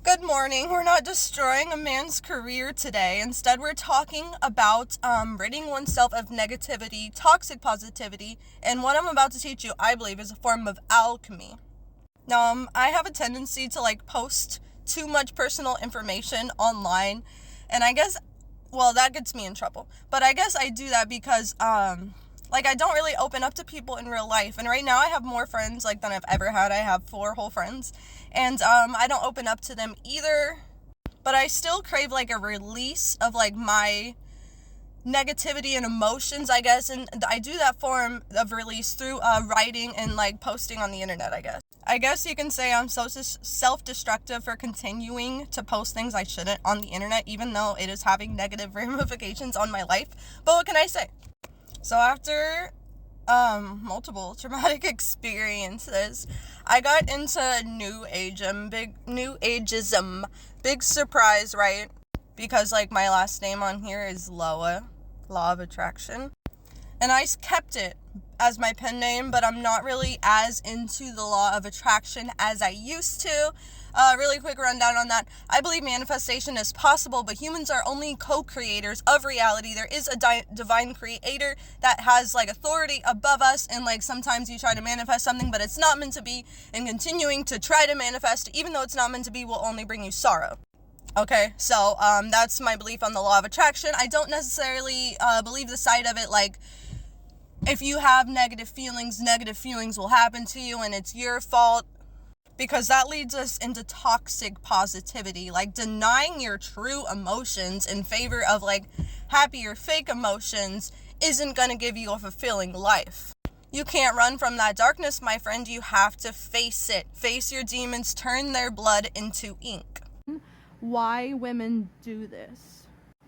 Good morning. We're not destroying a man's career today. Instead, we're talking about ridding oneself of negativity, toxic positivity, and what I'm about to teach you, I believe, is a form of alchemy. Now, I have a tendency to post too much personal information online, and I guess, well, that gets me in trouble. But I guess I do that because I don't really open up to people in real life. And right now I have more friends than I've ever had. I have 4 whole friends. And I don't open up to them either. But I still crave a release of my negativity and emotions, I guess. And I do that form of release through writing and posting on the internet, I guess. I guess you can say I'm so self-destructive for continuing to post things I shouldn't on the internet, even though it is having negative ramifications on my life. But what can I say? So after multiple traumatic experiences, I got into New Ageism. Big surprise, right? Because my last name on here is Loa, Law of Attraction. And I kept it as my pen name, but I'm not really as into the law of attraction as I used to. Really quick rundown on that. I believe manifestation is possible, but humans are only co-creators of reality. There is a divine creator that has authority above us, and sometimes you try to manifest something, but it's not meant to be, and continuing to try to manifest, even though it's not meant to be, will only bring you sorrow. Okay, so that's my belief on the law of attraction. I don't necessarily believe the side of it if you have negative feelings will happen to you and it's your fault, because that leads us into toxic positivity, denying your true emotions in favor of happy or fake emotions isn't going to give you a fulfilling life. You can't run from that darkness, my friend. You have to face it. Face your demons, turn their blood into ink. Why women do this.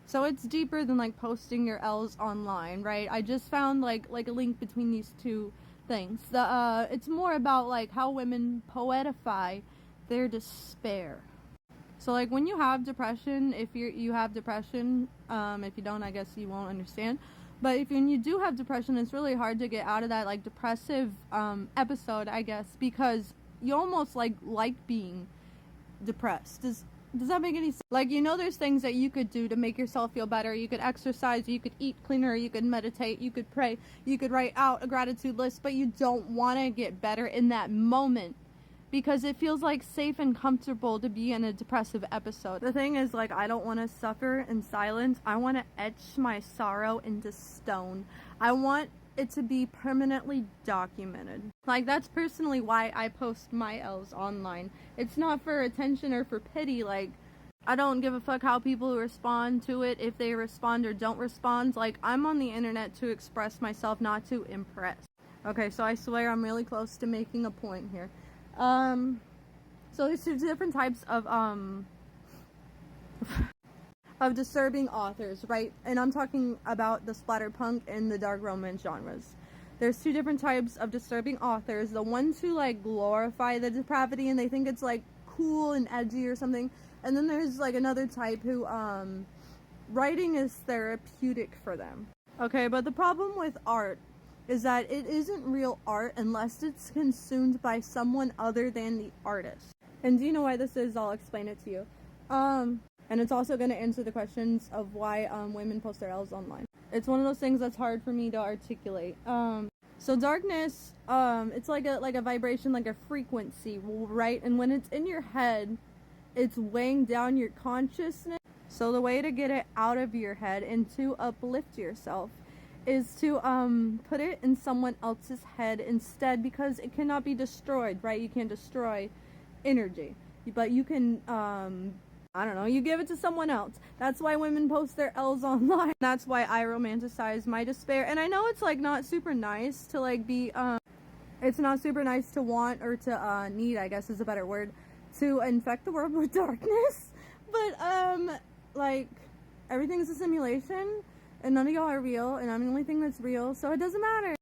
So it's deeper than posting your L's online, right? I just found a link between these two things. It's more about how women poetify their despair. So when you have depression, if you have depression, if you don't, I guess you won't understand. But when you do have depression, it's really hard to get out of that depressive episode, I guess, because you almost like being depressed. Does that make any sense? There's things that you could do to make yourself feel better. You could exercise, you could eat cleaner, you could meditate, you could pray, you could write out a gratitude list, but you don't want to get better in that moment because it feels safe and comfortable to be in a depressive episode. The thing is, I don't want to suffer in silence. I want to etch my sorrow into stone. I want it to be permanently documented. That's personally why I post my L's online. It's not for attention or for pity. I don't give a fuck how people respond to it, if they respond or don't respond. I'm on the internet to express myself, not to impress. Okay, so I swear I'm really close to making a point here. So there's 2 different types of disturbing authors, right? And I'm talking about the splatterpunk and the dark romance genres. There's 2 different types of disturbing authors. The ones who glorify the depravity and they think it's cool and edgy or something. And then there's another type who writing is therapeutic for them. Okay, but the problem with art is that it isn't real art unless it's consumed by someone other than the artist. And do you know why this is? I'll explain it to you. And it's also going to answer the questions of why women post their L's online. It's one of those things that's hard for me to articulate. So darkness, it's like a vibration, a frequency, right? And when it's in your head, it's weighing down your consciousness. So the way to get it out of your head and to uplift yourself is to put it in someone else's head instead, because it cannot be destroyed, right? You can't destroy energy, but you can I don't know, you give it to someone else. That's why women post their L's online. That's why I romanticize my despair. And I know it's not super nice to be it's not super nice to want or to need, I guess is a better word, to infect the world with darkness. But everything's a simulation and none of y'all are real, and I'm the only thing that's real, so it doesn't matter.